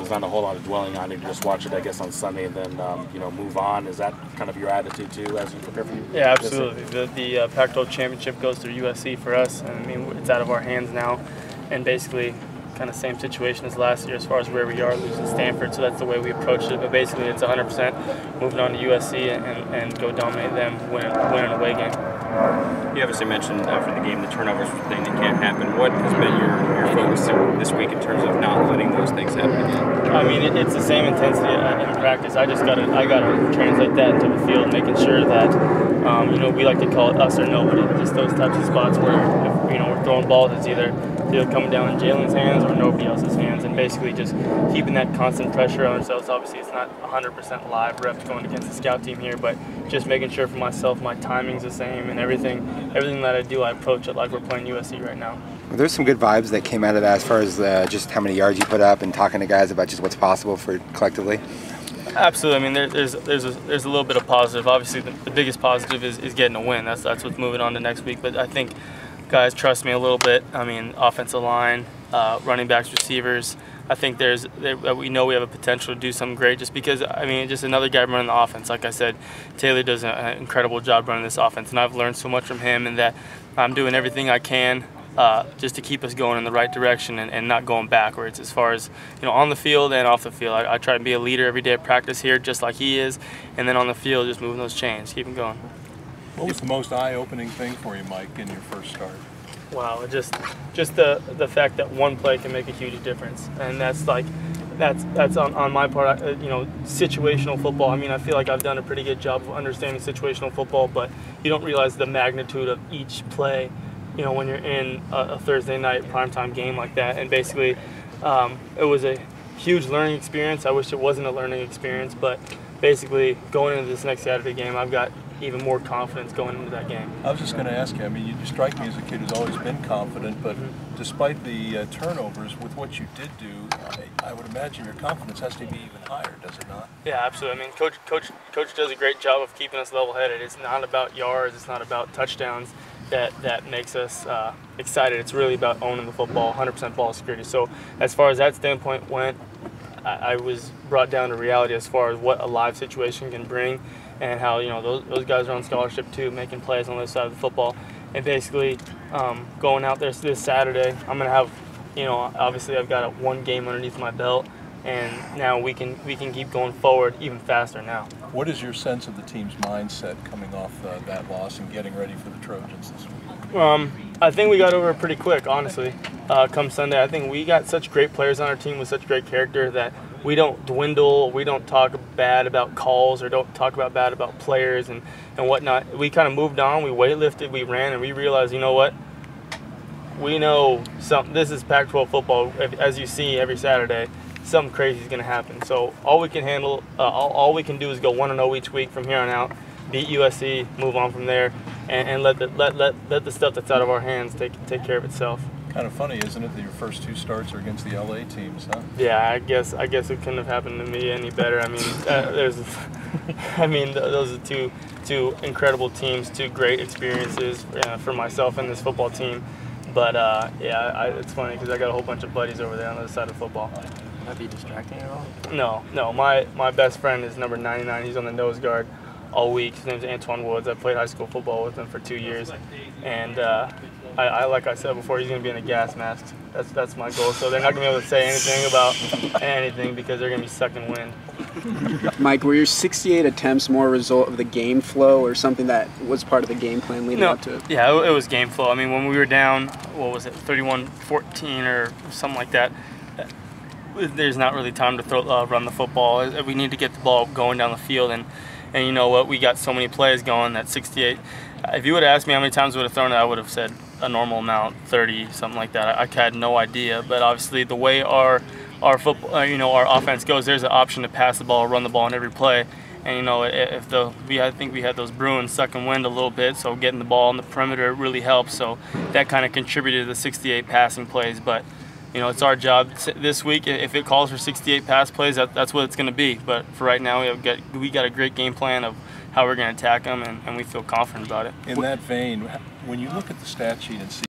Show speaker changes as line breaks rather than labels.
there's not a whole lot of dwelling on it. You just watch it, I guess, on Sunday and then you know, move on. Is that kind of your attitude too as you prepare for you?
Yeah, absolutely. The Pac-12 championship goes through USC for us, and I mean it's out of our hands now, and basically kind of same situation as last year as far as where we are, losing Stanford, so that's the way we approached it. But basically it's 100% moving on to USC and go dominate them, win an away game.
You obviously mentioned after the game the turnovers thing that can't happen. What has been your focus this week in terms of not letting those things happen again?
I mean, it's the same intensity in practice. I gotta translate that into the field, making sure that you know, we like to call it us or nobody. Just those types of spots where if, you know, we're throwing balls, it's either coming down in Jalen's hands or nobody else's hands, and basically just keeping that constant pressure on ourselves. Obviously, it's not 100% live reps going against the scout team here, but just making sure for myself my timing's the same and everything that I do, I approach it like we're playing USC right now.
Well, there's some good vibes that came out of that as far as just how many yards you put up and talking to guys about just what's possible for collectively.
Absolutely. I mean, there's a little bit of positive. Obviously, the biggest positive is getting a win. That's what's moving on to next week. But I think guys trust me a little bit. I mean, offensive line, running backs, receivers. I think we know we have a potential to do something great just because, I mean, just another guy running the offense. Like I said, Taylor does an incredible job running this offense, and I've learned so much from him, and that I'm doing everything I can just to keep us going in the right direction and not going backwards as far as, you know, on the field and off the field. I try to be a leader every day at practice here just like he is, and then on the field just moving those chains, keep them going.
What was the most eye-opening thing for you, Mike, in your first start?
Wow, just the fact that one play can make a huge difference, and that's on my part. You know, situational football. I mean, I feel like I've done a pretty good job of understanding situational football, but you don't realize the magnitude of each play. You know, when you're in a Thursday night primetime game like that, and basically, it was a huge learning experience. I wish it wasn't a learning experience, but basically going into this next Saturday game, I've got even more confidence going into that game.
I was just going to ask you, I mean, you strike me as a kid who's always been confident, but despite the turnovers, with what you did do, I would imagine your confidence has to be even higher, does it not?
Yeah, absolutely. I mean, Coach does a great job of keeping us level-headed. It's not about yards, it's not about touchdowns that makes us excited. It's really about owning the football, 100% ball security. So as far as that standpoint went, I was brought down to reality as far as what a live situation can bring, and how, you know, those guys are on scholarship too, making plays on the other side of the football. And basically going out there this Saturday, I'm going to have, you know, obviously I've got one game underneath my belt, and now we can keep going forward even faster now.
What is your sense of the team's mindset coming off that loss and getting ready for the Trojans this week?
I think we got over it pretty quick, honestly. Come Sunday, I think we got such great players on our team with such great character that we don't dwindle, we don't talk bad about calls or don't talk bad about players and whatnot. We kind of moved on, we weightlifted, we ran, and we realized, you know what? We know this is Pac-12 football. As you see every Saturday, something crazy is going to happen. So all we can handle, all we can do is go 1-0 each week from here on out, beat USC, move on from there, and let the stuff that's out of our hands take care of itself.
Kind of funny, isn't it, that your first two starts are against the LA teams, huh?
Yeah, I guess it couldn't have happened to me any better. I mean, those are two incredible teams, two great experiences for myself and this football team. But yeah, it's funny because I got a whole bunch of buddies over there on the other side of football.
Would that be distracting at all?
No. My best friend is number 99. He's on the nose guard all week. His name's Antoine Woods. I played high school football with him for 2 years, and like I said before, he's going to be in a gas mask. That's my goal. So they're not going to be able to say anything about anything because they're going to be sucking wind.
Mike, were your 68 attempts more a result of the game flow or something that was part of the game plan leading up to it?
Yeah, it was game flow. I mean, when we were down, what was it, 31-14 or something like that, there's not really time to run the football. We need to get the ball going down the field, and you know what? We got so many plays going that 68. If you would have asked me how many times I would have thrown it, I would have said a normal amount, 30, something like that. I had no idea. But obviously, the way our football, our offense goes, there's an option to pass the ball, run the ball in every play. And you know, I think we had those Bruins sucking wind a little bit, so getting the ball on the perimeter really helps. So that kind of contributed to the 68 passing plays. But you know, it's our job this week. If it calls for 68 pass plays, that's what it's going to be. But for right now, we got a great game plan of how we're going to attack them, and we feel confident about it.
In that vein, when you look at the stat sheet and see